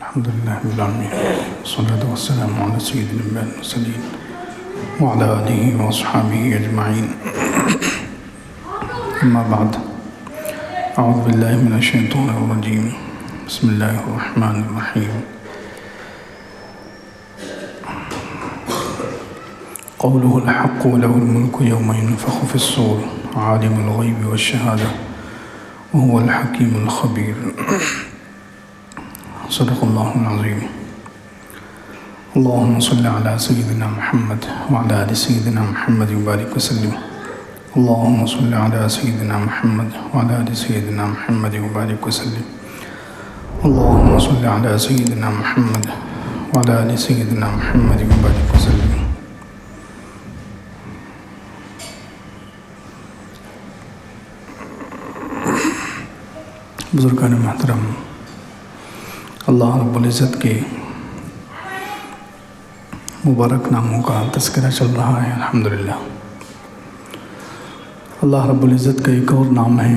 الحمد لله رب العالمين، والصلاة والسلام على سيد الأنبياء والمرسلين وعلى آله وأصحابه أجمعين. أما بعد، أعوذ بالله من الشيطان الرجيم. بسم الله الرحمن الرحيم. قوله الحق وله الملك يوم ينفخ في الصور عالم الغيب والشهادة وهو الحكيم الخبير. صدق الله العظيم. اللهم صل على سيدنا محمد وعلى آل سيدنا محمد وبارك وسلم. اللهم صل على سيدنا محمد وعلى آل سيدنا محمد وبارك وسلم. اللهم صل على سيدنا محمد وعلى آل سيدنا محمد وبارك وسلم. بزرگان محترم، اللہ رب العزت کے مبارک ناموں کا تذکرہ چل رہا ہے. الحمدللہ. اللہ رب العزت کا ایک اور نام ہے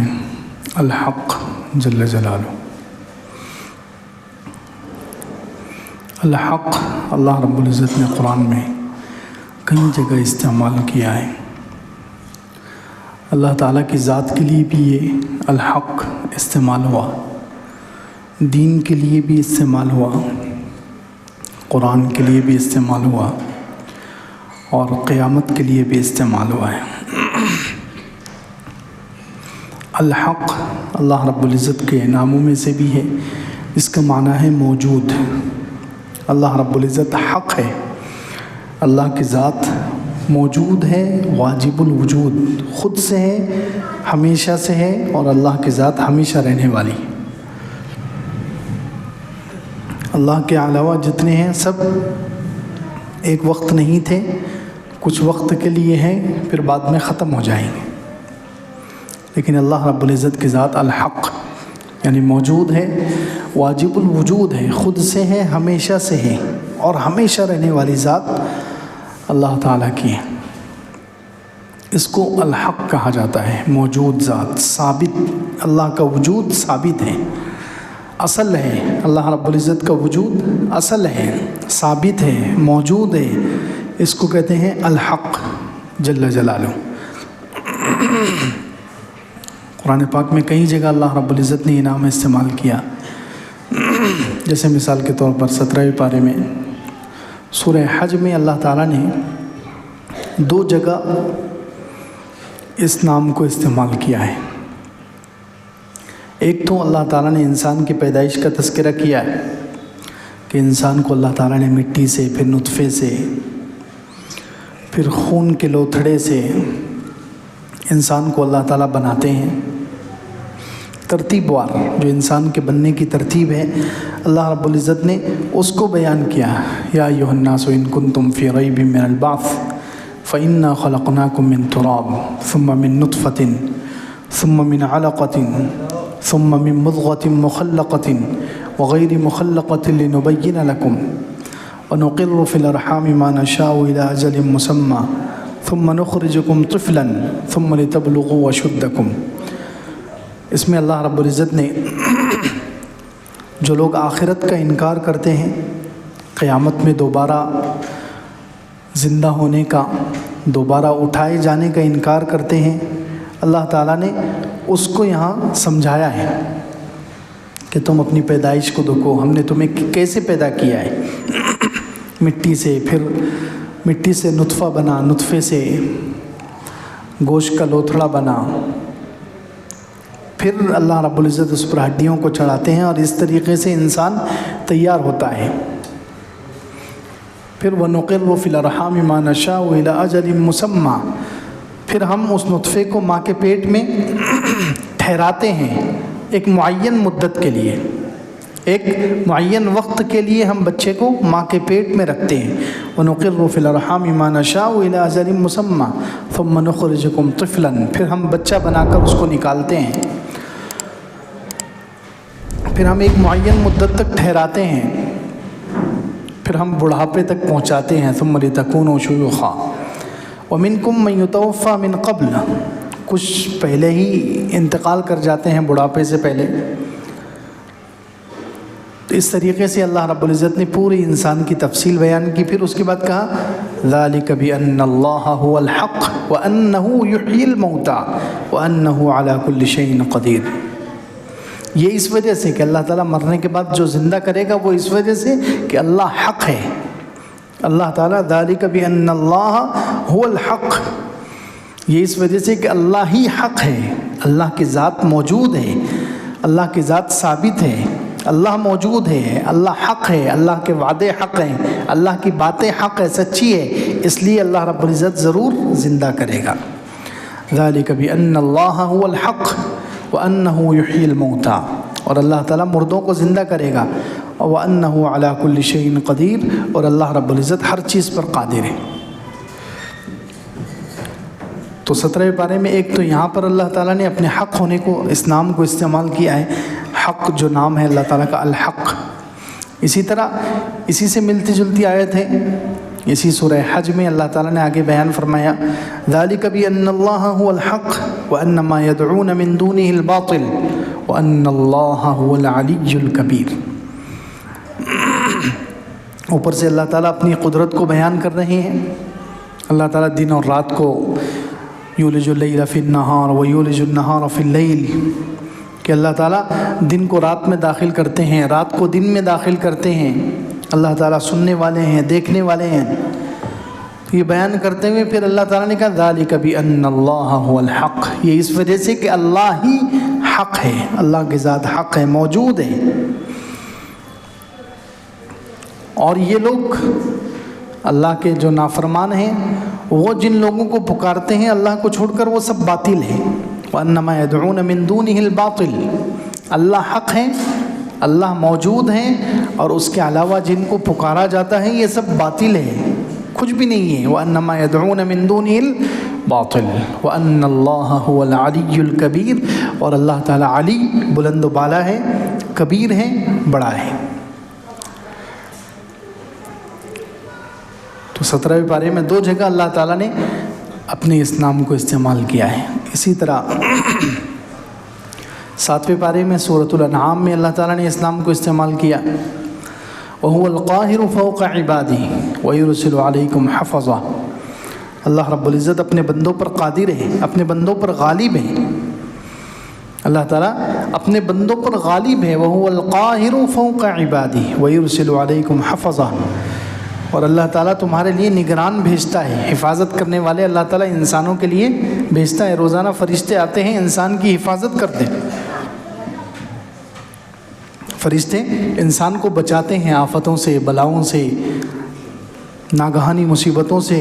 الحق جل جلالہ. الحق اللہ رب العزت نے قرآن میں کئی جگہ استعمال کیا ہے. اللہ تعالیٰ کی ذات کے لیے بھی یہ الحق استعمال ہوا، دین کے لیے بھی استعمال ہوا، قرآن کے لیے بھی استعمال ہوا، اور قیامت کے لیے بھی استعمال ہوا ہے. الحق اللہ رب العزت کے ناموں میں سے بھی ہے. اس کا معنی ہے موجود. اللہ رب العزت حق ہے. اللہ کی ذات موجود ہے، واجب الوجود، خود سے ہے، ہمیشہ سے ہے، اور اللہ کی ذات ہمیشہ رہنے والی. اللہ کے علاوہ جتنے ہیں سب ایک وقت نہیں تھے، کچھ وقت کے لیے ہیں، پھر بعد میں ختم ہو جائیں گے. لیکن اللہ رب العزت کی ذات الحق یعنی موجود ہے، واجب الوجود ہے، خود سے ہے، ہمیشہ سے ہے، اور ہمیشہ رہنے والی ذات اللہ تعالیٰ کی ہے. اس کو الحق کہا جاتا ہے. موجود ذات، ثابت. اللہ کا وجود ثابت ہے، اصل ہے. اللہ رب العزت کا وجود اصل ہے، ثابت ہے، موجود ہے. اس کو کہتے ہیں الحق جل جلالہ. قرآن پاک میں کئی جگہ اللہ رب العزت نے یہ نام استعمال کیا. جیسے مثال کے طور پر 17ویں پارے میں سورہ حج میں اللہ تعالیٰ نے 2 جگہ اس نام کو استعمال کیا ہے. ایک تو اللہ تعالیٰ نے انسان کی پیدائش کا تذکرہ کیا ہے کہ انسان کو اللہ تعالیٰ نے مٹی سے، پھر نطفے سے، پھر خون کے لوتھڑے سے انسان کو اللہ تعالیٰ بناتے ہیں. ترتیب وار جو انسان کے بننے کی ترتیب ہے اللہ رب العزت نے اس کو بیان کیا. یا ایھا الناس ان کنتم فی ریب من البعث فإنا خلقناکم من تراب ثم من نطفة ثم من علقة ثم من مضغة مخلقة وغير مخلقة لنبين لكم ونقر في الأرحام ما نشاء إلى أجل مسمى ثم نخرجكم طفلا ثم لتبلغوا أشدكم. اس میں اللہ رب العزت نے جو لوگ آخرت کا انکار کرتے ہیں، قیامت میں دوبارہ زندہ ہونے کا، دوبارہ اٹھائے جانے کا انکار کرتے ہیں، اللہ تعالیٰ نے اس کو یہاں سمجھایا ہے کہ تم اپنی پیدائش کو دیکھو. ہم نے تمہیں کیسے پیدا کیا ہے. مٹی سے، پھر مٹی سے نطفہ بنا، نطفے سے گوشت کا لوتھڑا بنا، پھر اللہ رب العزت اس پر ہڈیوں کو چڑھاتے ہیں، اور اس طریقے سے انسان تیار ہوتا ہے. پھر وَنُقِرُّ فِي الْأَرْحَامِ مَا نَشَاءُ إِلَىٰ أَجَلٍ مُّسَمًّى، پھر ہم اس نطفے کو ماں کے پیٹ میں ٹھہراتے ہیں ایک معین مدت کے لیے، ایک معین وقت کے لیے ہم بچے کو ماں کے پیٹ میں رکھتے ہیں. وَنُقِرُّ فِي الْأَرْحَامِ مَا نَشَاءُ إِلَىٰ أَجَلٍ مُّسَمًّى ثُمَّ نُخْرِجُكُمْ طِفْلًا، پھر ہم بچہ بنا کر اس کو نکالتے ہیں، پھر ہم ایک معین مدت تک ٹھہراتے ہیں، پھر ہم بڑھاپے تک پہنچاتے ہیں. ثُمَّ لِتَكُونُوا شُيُوخًا وَمِنكُم مَّن يُتَوَفَّىٰ مِن قَبْلُ، کچھ پہلے ہی انتقال کر جاتے ہیں بڑھاپے سے پہلے. تو اس طریقے سے اللہ رب العزت نے پوری انسان کی تفصیل بیان کی. پھر اس کے بعد کہا ذَلِكَ بِأَنَّ اللَّهَ هُوَ الْحَقُّ وَأَنَّهُ يُحْيِي الْمَوْتَى وَأَنَّهُ عَلَى كُلِّ شَيْءٍ قَدِيرٌ. یہ اس وجہ سے کہ اللہ تعالیٰ مرنے کے بعد جو زندہ کرے گا وہ اس وجہ سے کہ اللہ حق ہے. اللہ تعالیٰ ذَلِكَ بِأَنَّ اللَّهَ هُوَ الْحَقُّ، یہ اس وجہ سے کہ اللہ ہی حق ہے. اللہ کی ذات موجود ہے، اللہ کی ذات ثابت ہے، اللہ موجود ہے، اللہ حق ہے، اللہ کے وعدے حق ہیں، اللہ کی باتیں حق ہے، سچی ہے. اس لیے اللہ رب العزت ضرور زندہ کرے گا. ذَلِكَ بِأَنَّ اللَّهَ هُوَ الْحَقُّ وَأَنَّهُ يُحْيِي الْمَوْتَى، اور اللہ تعالیٰ مردوں کو زندہ کرے گا. وَأَنَّهُ عَلَى كُلِّ شَيْءٍ قَدِيرٌ، اور اللہ رب العزت ہر چیز پر قادر ہے. تو 17ویں پارے میں ایک تو یہاں پر اللہ تعالیٰ نے اپنے حق ہونے کو، اس نام کو استعمال کیا ہے. حق جو نام ہے اللہ تعالیٰ کا الحق. اسی طرح اسی سے ملتی جلتی آیت ہے اسی سورہ حج میں اللہ تعالیٰ نے آگے بیان فرمایا ذَلِكَ بِأَنَّ اللَّهَ هُوَ الْحَقُّ وَأَنَّ مَا يَدْعُونَ مِن دُونِهِ الْبَاطِلُ وَأَنَّ اللَّهَ هُوَ الْعَلِيُّ الْكَبِيرُ. اوپر سے اللہ تعالیٰ اپنی قدرت کو بیان کر رہے ہیں. اللہ تعالیٰ دن اور رات کو یولج اللیل فی النہار ویولج النہار فی اللیل، کہ اللہ تعالیٰ دن کو رات میں داخل کرتے ہیں، رات کو دن میں داخل کرتے ہیں. اللہ تعالیٰ سننے والے ہیں، دیکھنے والے ہیں. یہ بیان کرتے ہوئے پھر اللہ تعالیٰ نے کہا ذَلِكَ بِأَنَّ اللَّهَ هُوَ الْحَقُّ، یہ اس وجہ سے کہ اللہ ہی حق ہے، اللہ کی ذات حق ہے، موجود ہے. اور یہ لوگ اللہ کے جو نافرمان ہیں، وہ جن لوگوں کو پکارتے ہیں اللہ کو چھوڑ کر، وہ سب باطل ہیں. وَأَنَّمَا يَدْعُونَ مِن دُونِهِ الْبَاطِلِ، اللہ حق ہے، اللہ موجود ہیں، اور اس کے علاوہ جن کو پکارا جاتا ہے یہ سب باطل ہے، کچھ بھی نہیں ہے. وَأَنَّمَا يَدْعُونَ مِن دُونِهِ الْبَاطِلِ وَأَنَّ اللَّهَ هُوَ الْعَلِيُّ الْكَبِيرُ، اور اللہ تعالیٰ علی، بلند و بالا ہے، کبیر ہے، بڑا ہے. تو 17ویں پارے میں 2 جگہ اللہ تعالیٰ نے اپنے اس نام کو استعمال کیا ہے. اسی طرح 7ویں پارے میں سورۃ الانعام میں اللہ تعالیٰ نے اس نام کو استعمال کیا. وَهُوَ الْقَاهِرُ فَوْقَ عِبَادِهِ وَيُرْسِلُ عَلَيْكُمْ حَفَظًا، اللہ رب العزت اپنے بندوں پر قادر ہے، اپنے بندوں پر غالب ہے. اللہ تعالیٰ اپنے بندوں پر غالب ہے. وَهُوَ الْقَاهِرُ فَوْقَ عِبَادِهِ وَيُرْسِلُ عَلَيْكُمْ حَفَظًا، اور اللہ تعالیٰ تمہارے لیے نگران بھیجتا ہے، حفاظت کرنے والے اللہ تعالیٰ انسانوں کے لیے بھیجتا ہے. روزانہ فرشتے آتے ہیں، انسان کی حفاظت کرتے ہیں. فرشتے انسان کو بچاتے ہیں آفتوں سے، بلاؤں سے، ناگہانی مصیبتوں سے،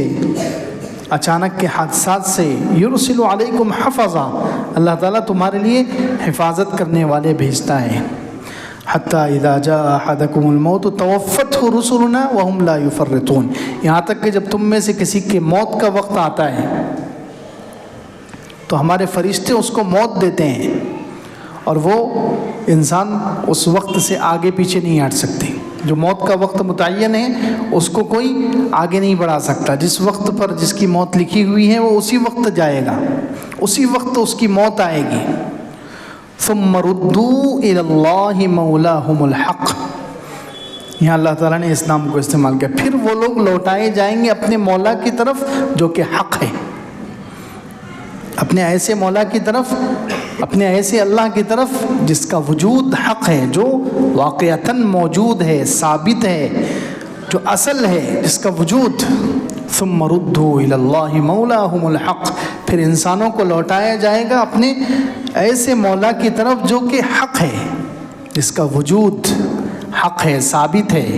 اچانک کے حادثات سے. یرسل علیکم حفظا، اللہ تعالیٰ تمہارے لیے حفاظت کرنے والے بھیجتا ہے. حتی اذا جاء احدکم الموت توفته رسلنا وهم لا يفرطون، یہاں تک کہ جب تم میں سے کسی کے موت کا وقت آتا ہے تو ہمارے فرشتے اس کو موت دیتے ہیں، اور وہ انسان اس وقت سے آگے پیچھے نہیں ہٹ سکتے. جو موت کا وقت متعین ہے اس کو کوئی آگے نہیں بڑھا سکتا. جس وقت پر جس کی موت لکھی ہوئی ہے وہ اسی وقت جائے گا، اسی وقت اس کی موت آئے گی. ثم ردوا الى اللہ مولاہم الحق، یہاں اللہ تعالیٰ نے اس نام کو استعمال کیا. پھر وہ لوگ لوٹائے جائیں گے اپنے مولا کی طرف جو کہ حق ہے، اپنے ایسے مولا کی طرف، اپنے ایسے اللہ کی طرف جس کا وجود حق ہے، جو واقعتاً موجود ہے، ثابت ہے، جو اصل ہے، جس کا وجود. ثم ردوا الى اللہ مولاہم الحق، پھر انسانوں کو لوٹایا جائے گا اپنے ایسے مولا کی طرف جو کہ حق ہے، جس کا وجود حق ہے، ثابت ہے،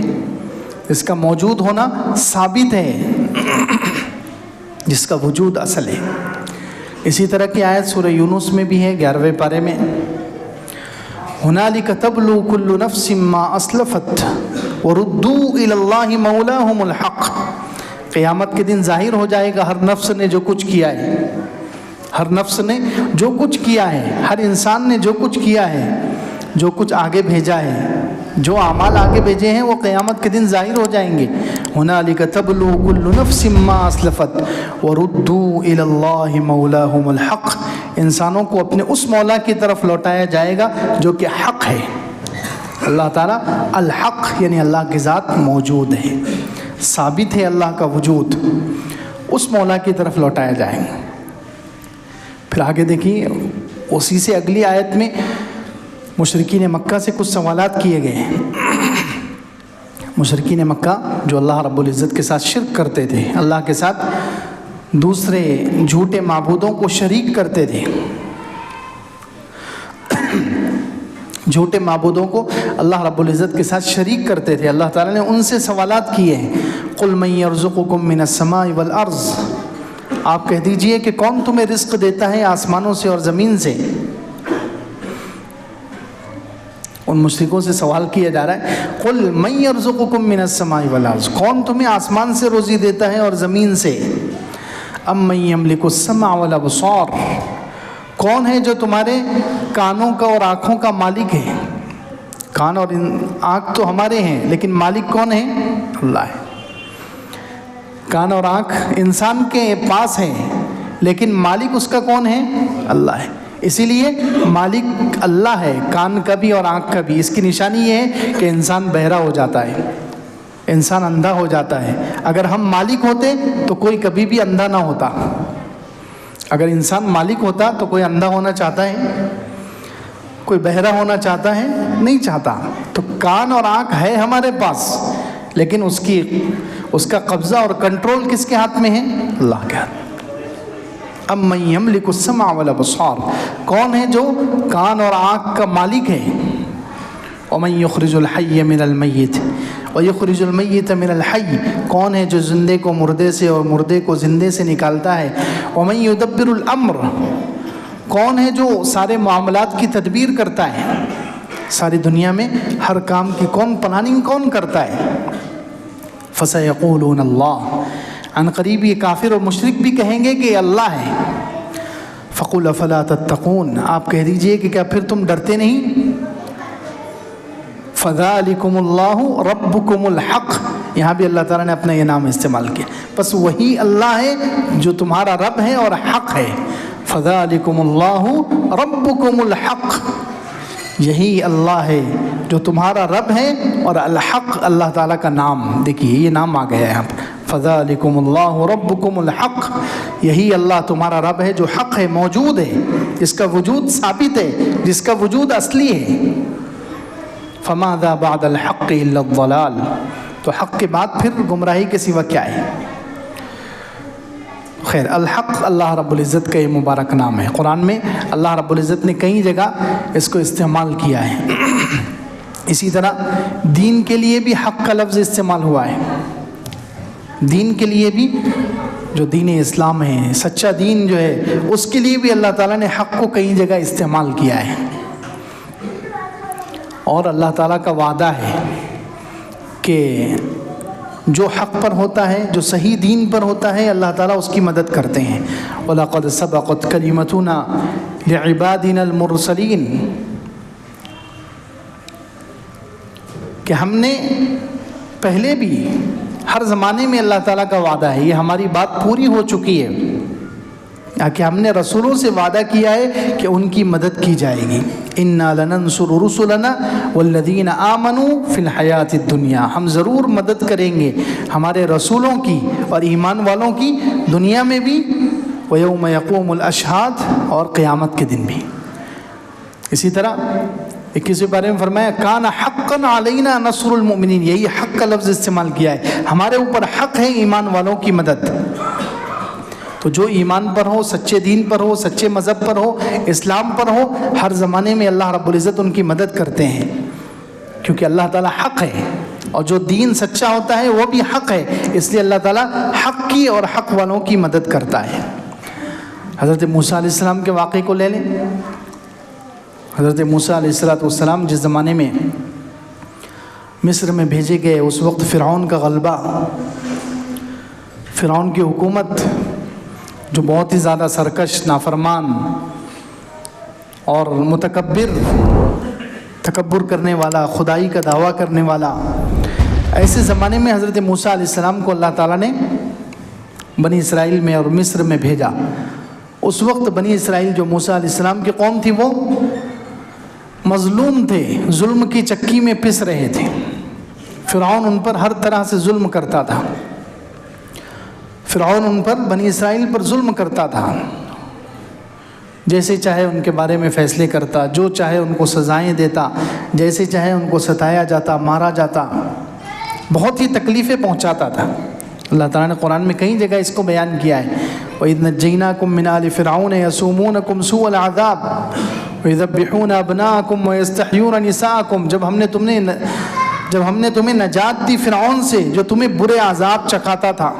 جس کا موجود ہونا ثابت ہے، جس کا وجود اصل ہے. اسی طرح کی آیت سورہ یونس میں بھی ہے 11ویں پارے میں. هنالک تبلو کل نفس ما اسلفت وردوا الی اللہ مولاہم الحق، قیامت کے دن ظاہر ہو جائے گا ہر نفس نے جو کچھ کیا ہے، ہر نفس نے جو کچھ کیا ہے، ہر انسان نے جو کچھ کیا ہے، جو کچھ آگے بھیجا ہے، جو اعمال آگے بھیجے ہیں وہ قیامت کے دن ظاہر ہو جائیں گے. ہنالک تبلو کل نفس ما اسلفت وردوا الی اللہ مولاہم الحق، انسانوں کو اپنے اس مولا کی طرف لوٹایا جائے گا جو کہ حق ہے. اللہ تعالیٰ الحق یعنی اللہ کی ذات موجود ہے، ثابت ہے اللہ کا وجود، اس مولا کی طرف لوٹایا جائیں گے۔ پھر آگے دیکھیے اسی سے اگلی آیت میں مشرکین مکہ سے کچھ سوالات کیے گئے ہیں۔ مشرکین مکہ جو اللہ رب العزت کے ساتھ شرک کرتے تھے، اللہ کے ساتھ دوسرے جھوٹے معبودوں کو شریک کرتے تھے، جھوٹے معبودوں کو اللہ رب العزت کے ساتھ شریک کرتے تھے، اللہ تعالیٰ نے ان سے سوالات کیے ہیں۔ قُلْ مَن يَرْزُقُكُم مِّنَ السَّمَاءِ وَالْأَرْضِ، آپ کہہ دیجئے کہ کون تمہیں رزق دیتا ہے آسمانوں سے اور زمین سے۔ ان مشرکوں سے سوال کیا جا رہا ہے، قُلْ مَن يَرْزُقُكُم مِّنَ السَّمَاءِ وَالْأَرْضِ، کون تمہیں آسمان سے روزی دیتا ہے اور زمین سے۔ أَمَّن يَمْلِكُ السَّمْعَ وَالْأَبْصَارَ، کون ہے جو تمہارے کانوں کا اور آنکھوں کا مالک ہے۔ کان اور آنکھ تو ہمارے ہیں، لیکن مالک کون ہے؟ اللہ ہے۔ کان اور آنکھ انسان کے پاس ہیں، لیکن مالک اس کا کون ہے؟ اللہ ہے۔ اسی لیے مالک اللہ ہے، کان کا بھی اور آنکھ کا بھی۔ اس کی نشانی یہ ہے کہ انسان بہرا ہو جاتا ہے، انسان اندھا ہو جاتا ہے۔ اگر ہم مالک ہوتے تو کوئی کبھی بھی اندھا نہ ہوتا۔ اگر انسان مالک ہوتا تو کوئی اندھا ہونا چاہتا ہے؟ کوئی بہرا ہونا چاہتا ہے؟ نہیں چاہتا۔ تو کان اور آنکھ ہے ہمارے پاس، لیکن اس کا قبضہ اور کنٹرول کس کے ہاتھ میں ہے؟ اللہ کے ہاتھ میں۔ أَمَّن يَمْلِكُ السَّمْعَ وَالْأَبْصَارَ، کون ہے جو کان اور آنکھ کا مالک ہے۔ وَمَن يُخْرِجُ الْحَيَّ مِنَ الْمَيِّتِ وَيُخْرِجُ الْمَيِّتَ مِنَ الْحَيِّ، کون ہے جو زندے کو مردے سے اور مردے کو زندے سے نکالتا ہے۔ وَمَن يُدَبِّرُ الْأَمْرَ، کون ہے جو سارے معاملات کی تدبیر کرتا ہے، ساری دنیا میں ہر کام کی پلاننگ کون کرتا ہے۔ فَسَيَقُولُونَ اللَّهُ، عن قریب یہ کافر اور مشرک بھی کہیں گے کہ اللہ ہے۔ فَقُلْ أَفَلَا تَتَّقُونَ، آپ کہہ دیجئے کہ کیا پھر تم ڈرتے نہیں۔ فَذَلِكُمُ اللَّهُ رَبُّكُمُ الْحَقُّ، یہاں بھی اللہ تعالیٰ نے اپنا یہ نام استعمال کیا، بس وہی اللہ ہے جو تمہارا رب ہے اور حق ہے۔ فَذَلِكُمُ اللَّهُ رَبُّكُمُ الْحَقُّ، یہی اللہ ہے جو تمہارا رب ہے اور الحق اللہ تعالیٰ کا نام، دیکھیے یہ نام آ گیا ہے یہاں پر۔ فَذَلِكُمُ اللَّهُ رَبُّكُمُ الْحَقُّ، یہی اللہ تمہارا رب ہے جو حق ہے، موجود ہے، جس کا وجود ثابت ہے، جس کا وجود اصلی ہے۔ فَمَاذَا بَعْدَ الْحَقِّ إِلَّا الضَّلَالُ، تو حق کے بعد پھر گمراہی کے سوا کیا ہے۔ خیر، الحق اللہ رب العزت کا یہ مبارک نام ہے۔ قرآن میں اللہ رب العزت نے کئی جگہ اس کو استعمال کیا ہے۔ اسی طرح دین کے لیے بھی حق کا لفظ استعمال ہوا ہے۔ دین کے لیے بھی، جو دین اسلام ہے، سچا دین جو ہے، اس کے لیے بھی اللہ تعالیٰ نے حق کو کئی جگہ استعمال کیا ہے۔ اور اللہ تعالیٰ کا وعدہ ہے کہ جو حق پر ہوتا ہے، جو صحیح دین پر ہوتا ہے، اللہ تعالیٰ اس کی مدد کرتے ہیں۔ وَلَقَدْ سَبَقَتْ كَلِمَتُنَا لِعِبَادِنَا الْمُرْسَلِينَ، کہ ہم نے پہلے بھی ہر زمانے میں اللہ تعالیٰ کا وعدہ ہے، یہ ہماری بات پوری ہو چکی ہے کہ ہم نے رسولوں سے وعدہ کیا ہے کہ ان کی مدد کی جائے گی۔ اِنَّا لَنَنْصُرُ رُسُلَنَا وَالَّذِينَ آمَنُوا فِي الْحَيَاةِ الدُّنْيَا، ہم ضرور مدد کریں گے ہمارے رسولوں کی اور ایمان والوں کی دنیا میں بھی، وَيَوْمَ يَقُومُ الْأَشْهَادُ، اور قیامت کے دن بھی۔ اسی طرح 21 بارے میں فرمایا کان حقاً علینا نصر المؤمنین، یہی حق کا لفظ استعمال کیا ہے، ہمارے اوپر حق ہے ایمان والوں کی مدد۔ تو جو ایمان پر ہو، سچے دین پر ہو، سچے مذہب پر ہو، اسلام پر ہو، ہر زمانے میں اللہ رب العزت ان کی مدد کرتے ہیں، کیونکہ اللہ تعالیٰ حق ہے، اور جو دین سچا ہوتا ہے وہ بھی حق ہے، اس لیے اللہ تعالیٰ حق کی اور حق والوں کی مدد کرتا ہے۔ حضرت موسیٰ علیہ السلام کے واقعے کو لے لیں۔ حضرت موسیٰ علیہ السلام جس زمانے میں مصر میں بھیجے گئے، اس وقت فرعون کا غلبہ، فرعون کی حکومت جو بہت ہی زیادہ سرکش، نافرمان اور تکبر کرنے والا، خدائی کا دعویٰ کرنے والا، ایسے زمانے میں حضرت موسیٰ علیہ السلام کو اللہ تعالیٰ نے بنی اسرائیل میں اور مصر میں بھیجا۔ اس وقت بنی اسرائیل جو موسیٰ علیہ السلام کی قوم تھی، وہ مظلوم تھے، ظلم کی چکی میں پس رہے تھے. فرعون ان پر ہر طرح سے ظلم کرتا تھا. فرعون ان پر، بنی اسرائیل پر ظلم کرتا تھا. جیسے چاہے ان کے بارے میں فیصلے کرتا، جو چاہے ان کو سزائیں دیتا، جیسے چاہے ان کو ستایا جاتا، مارا جاتا، بہت ہی تکلیفیں پہنچاتا تھا. اللہ تعالیٰ نے قرآن میں کئی جگہ اس کو بیان کیا ہے. وَإِذْ نَجَّيْنَاكُم مِّنْ آلِ فِرْعَوْنَ يَسُومُونَكُمْ سُوءَ الْعَذَابِ وَيُذَبِّحُونَ أَبْنَاءَكُمْ وَيَسْتَحْيُونَ نِسَاءَكُمْ. جب ہم نے تمہیں نجات دی فرعون سے جو تمہیں برے عذاب چکھاتا تھا.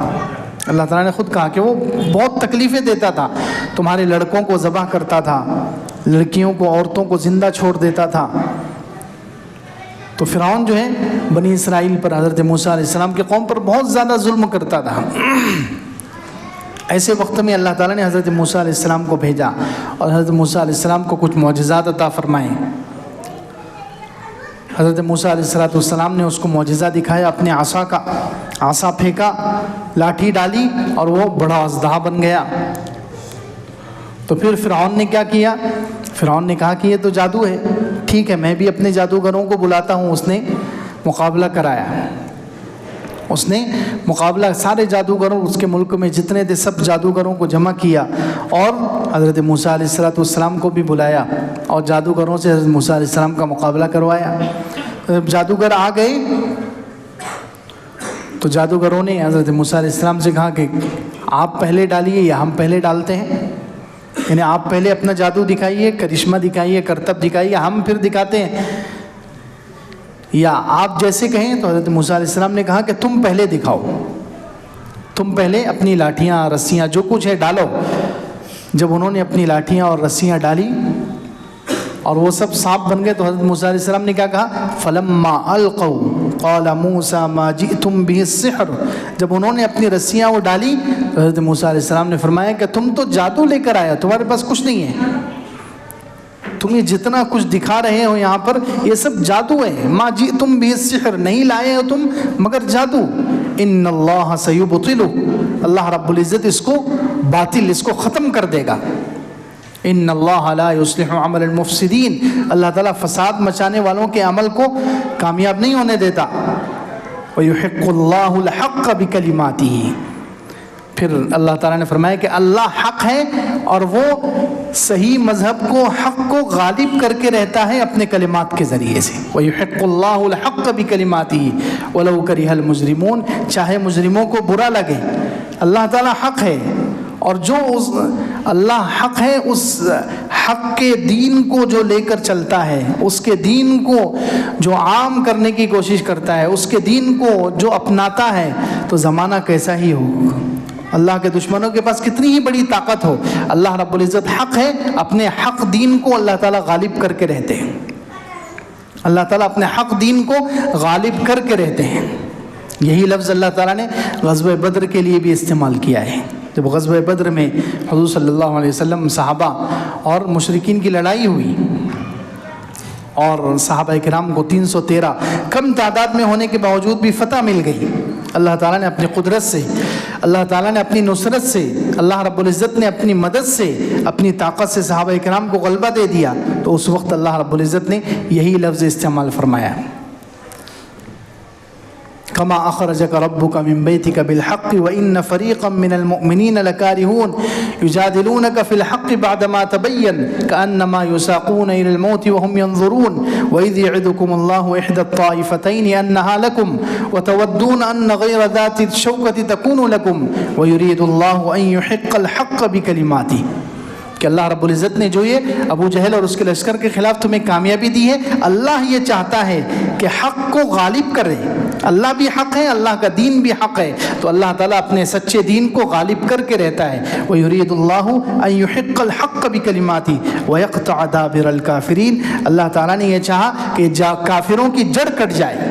اللہ تعالیٰ نے خود کہا کہ وہ بہت تکلیفیں دیتا تھا. تمہارے لڑکوں کو ذبح کرتا تھا، لڑکیوں کو، عورتوں کو زندہ چھوڑ دیتا تھا. تو فرعون جو ہے بنی اسرائیل پر، حضرت موسیٰ علیہ السلام کے قوم پر بہت زیادہ ظلم کرتا تھا. ایسے وقت میں اللہ تعالیٰ نے حضرت موسیٰ علیہ السلام کو بھیجا اور حضرت موسیٰ علیہ السلام کو کچھ معجزات عطا فرمائے. حضرت موسیٰ علیہ السلام نے اس کو معجزہ دکھایا، اپنے عصا کا، عصا پھینکا، لاٹھی ڈالی اور وہ بڑا اژدہا بن گیا. تو پھر فرعون نے کیا کیا؟ فرعون نے کہا کہ یہ تو جادو ہے، ٹھیک ہے میں بھی اپنے جادوگروں کو بلاتا ہوں. اس نے مقابلہ کرایا، اس نے مقابلہ، سارے جادوگروں اس کے ملک میں جتنے تھے سب جادوگروں کو جمع کیا اور حضرت موسیٰ علیہ السلام کو بھی بلایا اور جادوگروں سے حضرت موسیٰ علیہ السلام کا مقابلہ کروایا. جب جادوگر آ گئے تو جادوگروں نے حضرت موسیٰ علیہ السلام سے کہا کہ آپ پہلے ڈالیے یا ہم پہلے ڈالتے ہیں، یعنی آپ پہلے اپنا جادو دکھائیے، کرشمہ دکھائیے، کرتب دکھائیے، ہم پھر دکھاتے ہیں، یا آپ جیسے کہیں. تو حضرت موسیٰ علیہ السلام نے کہا کہ تم پہلے دکھاؤ، تم پہلے اپنی لاٹھیاں، رسیاں، جو کچھ ہے ڈالو. جب انہوں نے اپنی لاٹھیاں اور رسیاں ڈالی اور وہ سب سانپ بن گئے تو حضرت موسیٰ علیہ السلام نے کیا کہا؟ فَلَمَّا أَلْقَوْا قَالَ مُوسَىٰ مَا جِئْتُمْ بِهِ السِّحْرُ. جب انہوں نے اپنی رسیاں وہ ڈالی تو حضرت موسیٰ علیہ السلام نے فرمایا کہ تم تو جادو لے کر آیا، تمہارے پاس کچھ نہیں ہے، تم یہ جتنا کچھ دکھا رہے ہو یہاں پر یہ سب جادو ہے. مَا جِئْتُمْ بِهِ السِّحْرُ، نہیں لائے ہو تم مگر جادو. إِنَّ اللَّهَ سَيُبْطِلُهُ، اللہ رب العزت اس کو باطل، اس کو ختم کر دے گا. ان اللہ لا یصلح عمل المفسدین، اللہ تعالیٰ فساد مچانے والوں کے عمل کو کامیاب نہیں ہونے دیتا. وَيُحِقُّ اللَّهُ الْحَقَّ بِكَلِمَاتِهِ، پھر اللہ تعالیٰ نے فرمایا کہ اللہ حق ہے اور وہ صحیح مذہب کو، حق کو غالب کر کے رہتا ہے اپنے کلمات کے ذریعے سے. وَيُحِقُّ اللَّهُ الْحَقَّ بِكَلِمَاتِهِ وَلَوْ كَرِهَ الْمُجْرِمُونَ، چاہے مجرموں کو برا لگے، اللہ تعالیٰ حق ہے اور جو اللہ حق ہے اس حق کے دین کو جو لے کر چلتا ہے، اس کے دین کو جو عام کرنے کی کوشش کرتا ہے، اس کے دین کو جو اپناتا ہے تو زمانہ کیسا ہی ہو، اللہ کے دشمنوں کے پاس کتنی ہی بڑی طاقت ہو، اللہ رب العزت حق ہے، اپنے حق دین کو اللہ تعالیٰ غالب کر کے رہتے ہیں. اللہ تعالیٰ اپنے حق دین کو غالب کر کے رہتے ہیں. یہی لفظ اللہ تعالیٰ نے غزوہ بدر کے لیے بھی استعمال کیا ہے. جب غزوہ بدر میں حضور صلی اللہ علیہ وسلم، صحابہ اور مشرکین کی لڑائی ہوئی اور صحابہ کرام کو 313 کم تعداد میں ہونے کے باوجود بھی فتح مل گئی. اللہ تعالیٰ نے اپنی قدرت سے، اللہ تعالیٰ نے اپنی نصرت سے، اللہ رب العزت نے اپنی مدد سے، اپنی طاقت سے صحابہ کرام کو غلبہ دے دیا. تو اس وقت اللہ رب العزت نے یہی لفظ استعمال فرمایا. كما أخرجك ربك من بيتك بالحق وإن فريقا من المؤمنين لكارهون يجادلونك في الحق بعدما تبين كأنما يساقون إلى الموت وهم ينظرون وإذ يعدكم الله إحدى الطائفتين أنها لكم وتودون أن غير ذات الشوكة تكون لكم ويريد الله أن يحق الحق بكلماته. کہ اللہ رب العزت نے جو یہ ابو جہل اور اس کے لشکر کے خلاف تمہیں کامیابی دی ہے، اللہ یہ چاہتا ہے کہ حق کو غالب کرے. اللہ بھی حق ہے، اللہ کا دین بھی حق ہے، تو اللہ تعالیٰ اپنے سچے دین کو غالب کر کے رہتا ہے. وَيُرِيدُ اللَّهُ أَن يُحِقَّ الْحَقَّ بِكَلِمَاتِهِ وَيَقْطَعَ دَابِرَ الْكَافِرِينَ. اللہ تعالیٰ نے یہ چاہا کہ کافروں کی جڑ کٹ جائے.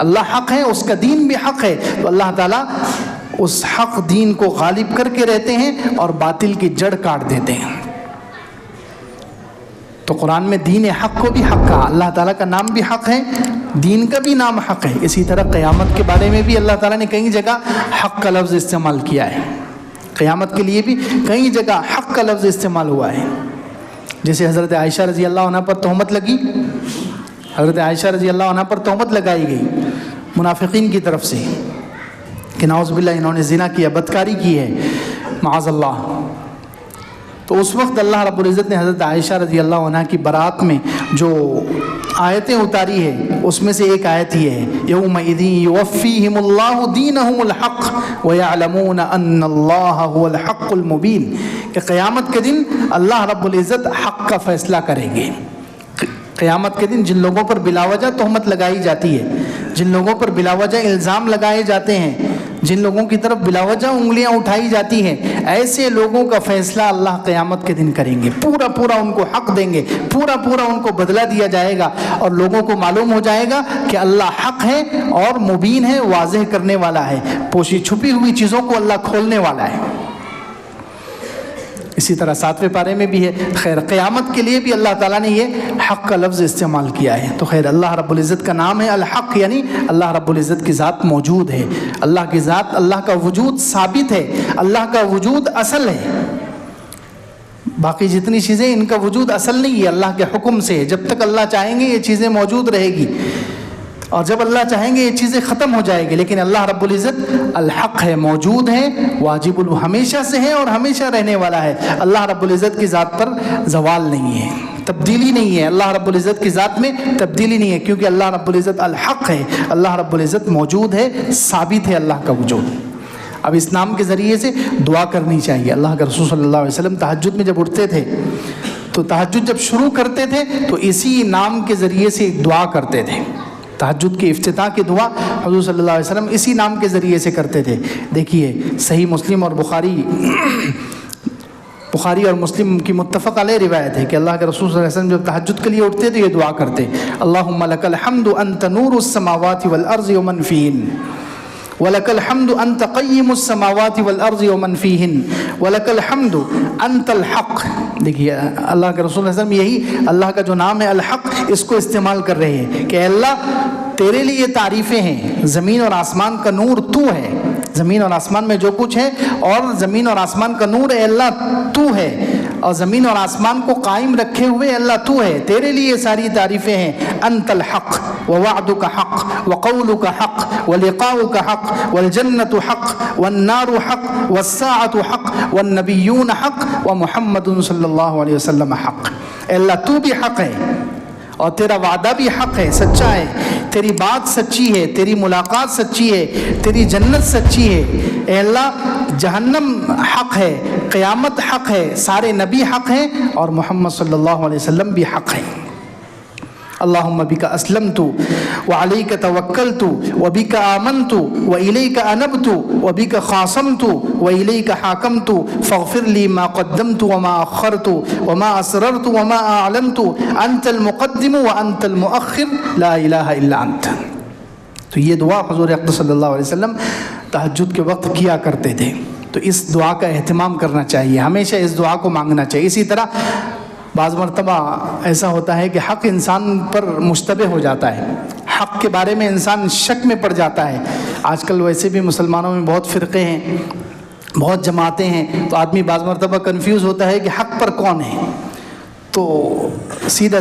اللہ حق ہے، اس کا دین بھی حق ہے، تو اللہ تعالیٰ اس حق دین کو غالب کر کے رہتے ہیں اور باطل کی جڑ کاٹ دیتے ہیں. تو قرآن میں دین حق کو بھی حق کہا، اللہ تعالیٰ کا نام بھی حق ہے، دین کا بھی نام حق ہے. اسی طرح قیامت کے بارے میں بھی اللہ تعالیٰ نے کئی جگہ حق کا لفظ استعمال کیا ہے. قیامت کے لیے بھی کئی جگہ حق کا لفظ استعمال ہوا ہے. جیسے حضرت عائشہ رضی اللہ عنہ پر تہمت لگی، حضرت عائشہ رضی اللہ عنہ پر تہمت لگائی گئی منافقین کی طرف سے کہ نعوذ باللہ انہوں نے زنا کیا، بدکاری کی ہے، معاذ اللہ. تو اس وقت اللہ رب العزت نے حضرت عائشہ رضی اللہ عنہ کی برات میں جو آیتیں اتاری ہے اس میں سے ایک آیت یہ ہے، یومئذ یوفیہم اللہ دینہم الحق ویعلمون ان اللہ هو الحق المبین، کہ قیامت کے دن اللہ رب العزت حق کا فیصلہ کریں گے. قیامت کے دن جن لوگوں پر بلا وجہ تہمت لگائی جاتی ہے، جن لوگوں پر بلا وجہ الزام لگائے جاتے ہیں، جن لوگوں کی طرف بلا وجہ انگلیاں اٹھائی جاتی ہیں، ایسے لوگوں کا فیصلہ اللہ قیامت کے دن کریں گے. پورا پورا ان کو حق دیں گے، پورا پورا ان کو بدلہ دیا جائے گا، اور لوگوں کو معلوم ہو جائے گا کہ اللہ حق ہے اور مبین ہے، واضح کرنے والا ہے، پوشی چھپی ہوئی چیزوں کو اللہ کھولنے والا ہے. اسی طرح 7ویں پارے میں بھی ہے. خیر قیامت کے لیے بھی اللہ تعالیٰ نے یہ حق کا لفظ استعمال کیا ہے. تو خیر اللہ رب العزت کا نام ہے الحق، یعنی اللہ رب العزت کی ذات موجود ہے، اللہ کی ذات، اللہ کا وجود ثابت ہے، اللہ کا وجود اصل ہے. باقی جتنی چیزیں ان کا وجود اصل نہیں ہے، اللہ کے حکم سے ہے. جب تک اللہ چاہیں گے یہ چیزیں موجود رہے گی، اور جب اللہ چاہیں گے یہ چیزیں ختم ہو جائے گی. لیکن اللہ رب العزت الحق ہے، موجود ہے، واجب ہمیشہ سے ہے اور ہمیشہ رہنے والا ہے. اللہ رب العزت کی ذات پر زوال نہیں ہے، تبدیلی نہیں ہے. اللہ رب العزت کی ذات میں تبدیلی نہیں ہے، کیونکہ اللہ رب العزت الحق ہے، اللہ رب العزت موجود ہے، ثابت ہے اللہ کا وجود. اب اس نام کے ذریعے سے دعا کرنی چاہیے. اللہ کے رسول صلی اللہ علیہ وسلم تہجد میں جب اٹھتے تھے تو تہجد جب شروع کرتے تھے تو اسی نام کے ذریعے سے ایک دعا کرتے تھے. تہجد کی افتتاح کی دعا حضور صلی اللہ علیہ وسلم اسی نام کے ذریعے سے کرتے تھے. دیکھیے صحیح مسلم اور بخاری اور مسلم کی متفق علیہ روایت ہے کہ اللہ کے رسول صلی اللہ علیہ وسلم جب تہجد کے لیے اٹھتے تو یہ دعا کرتے، اللہم لک الحمد انت نور السماوات والارض ومن فیہن، وَلَكَ الْحَمْدُ أَنْتَ قَيِّمُ السَّمَاوَاتِ وَالْأَرْضِ وَمَنْ فِيهِنْ وَلَكَ الْحَمْدُ أَنْتَ الْحَقِّ. دیکھیے اللہ کے رسول صلی اللہ علیہ وسلم یہی اللہ کا جو نام ہے الحق، اس کو استعمال کر رہے ہیں کہ اے اللہ تیرے لیے تعریفیں ہیں، زمین اور آسمان کا نور تو ہے، زمین اور آسمان میں جو کچھ ہے اور زمین اور آسمان کا نور اے اللہ تو ہے، اور زمین اور آسمان کو قائم رکھے ہوئے اللہ تو ہے، تیرے لیے ساری تعریفیں ہیں. انت الحق ووعدک حق وقولک حق ولقاؤک حق والجنت حق والنار حق والساعۃ حق والنبیون حق ومحمد صلی اللہ علیہ وسلم حق. اے اللہ تو بھی حق ہے اور تیرا وعدہ بھی حق ہے، سچا ہے، تیری بات سچی ہے، تیری ملاقات سچی ہے، تیری جنت سچی ہے. اے اللہ جہنم حق ہے، قیامت حق ہے، سارے نبی حق ہیں اور محمد صلی اللہ علیہ وسلم بھی حق ہیں. اللہم بک اسلمت وعلیک توکلت وبک آمنت وإلیک انبت وبک خاصمت وإلیک حاکمت فاغفر لی ما قدمت وما اخرت وما اسررت وما اعلنت انت المقدم وانت المؤخر لا الہ الا انت. تو یہ دعا حضور اقدس صلی اللہ علیہ وسلم تہجد کے وقت کیا کرتے تھے. تو اس دعا کا اہتمام کرنا چاہیے، ہمیشہ اس دعا کو مانگنا چاہیے. اسی طرح بعض مرتبہ ایسا ہوتا ہے کہ حق انسان پر مشتبہ ہو جاتا ہے، حق کے بارے میں انسان شک میں پڑ جاتا ہے. آج کل ویسے بھی مسلمانوں میں بہت فرقے ہیں، بہت جماعتیں ہیں، تو آدمی بعض مرتبہ کنفیوز ہوتا ہے کہ حق پر کون ہے. تو سیدھا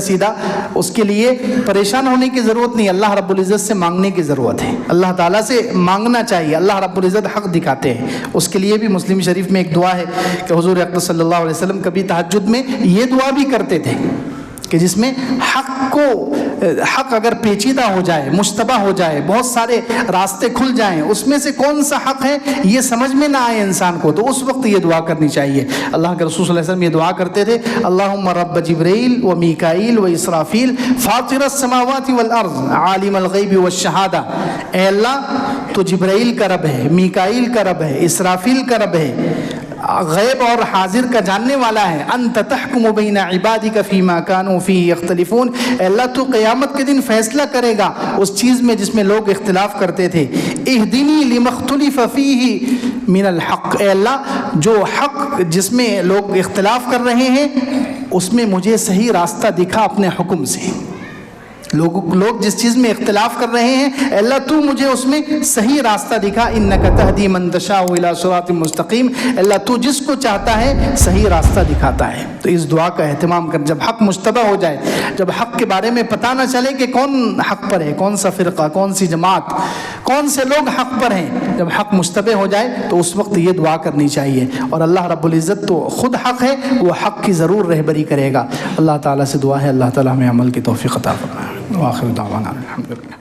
اس کے لیے پریشان ہونے کی ضرورت نہیں، اللہ رب العزت سے مانگنے کی ضرورت ہے. اللہ تعالیٰ سے مانگنا چاہیے، اللہ رب العزت حق دکھاتے ہیں. اس کے لیے بھی مسلم شریف میں ایک دعا ہے کہ حضور اقدس صلی اللہ علیہ وسلم کبھی تہجد میں یہ دعا بھی کرتے تھے کہ جس میں حق اگر پیچیدہ ہو جائے، مشتبہ ہو جائے، بہت سارے راستے کھل جائیں، اس میں سے کون سا حق ہے یہ سمجھ میں نہ آئے انسان کو، تو اس وقت یہ دعا کرنی چاہیے. اللہ کے رسول صلی اللہ علیہ وسلم یہ دعا کرتے تھے، اللہم رب جبرائیل و میکائیل و اسرافیل فاطر السماوات والارض عالم الغیب والشہادہ. اے اللہ تو جبرائیل کا رب ہے، میکائیل کا رب ہے، اسرافیل کا رب ہے، غیب اور حاضر کا جاننے والا ہے. انت تحکم بین عبادک فیما کانوا فیہ یختلفون. اے اللہ تو قیامت کے دن فیصلہ کرے گا اس چیز میں جس میں لوگ اختلاف کرتے تھے. اہدنی لما اختلف فیہ من الحق. اے اللہ جو حق جس میں لوگ اختلاف کر رہے ہیں اس میں مجھے صحیح راستہ دکھا اپنے حکم سے. لوگ جس چیز میں اختلاف کر رہے ہیں، اے اللہ تو مجھے اس میں صحیح راستہ دکھا، انک تہدی من تشاء الی صراط مستقیم، اللہ تو جس کو چاہتا ہے صحیح راستہ دکھاتا ہے۔ تو اس دعا کا اہتمام کر، جب حق مشتبہ ہو جائے، جب حق کے بارے میں پتہ نہ چلے کہ کون حق پر ہے، کون سا فرقہ، کون سی جماعت، کون سے لوگ حق پر ہیں، جب حق مشتبہ ہو جائے تو اس وقت یہ دعا کرنی چاہیے، اور اللہ رب العزت تو خود حق ہے، وہ حق کی ضرور رہبری کرے گا۔ اللہ تعالیٰ سے دعا ہے اللہ تعالیٰ ہمیں عمل کی توفیق عطا فرمائے۔ وآخر دعوانا الحمدللہ۔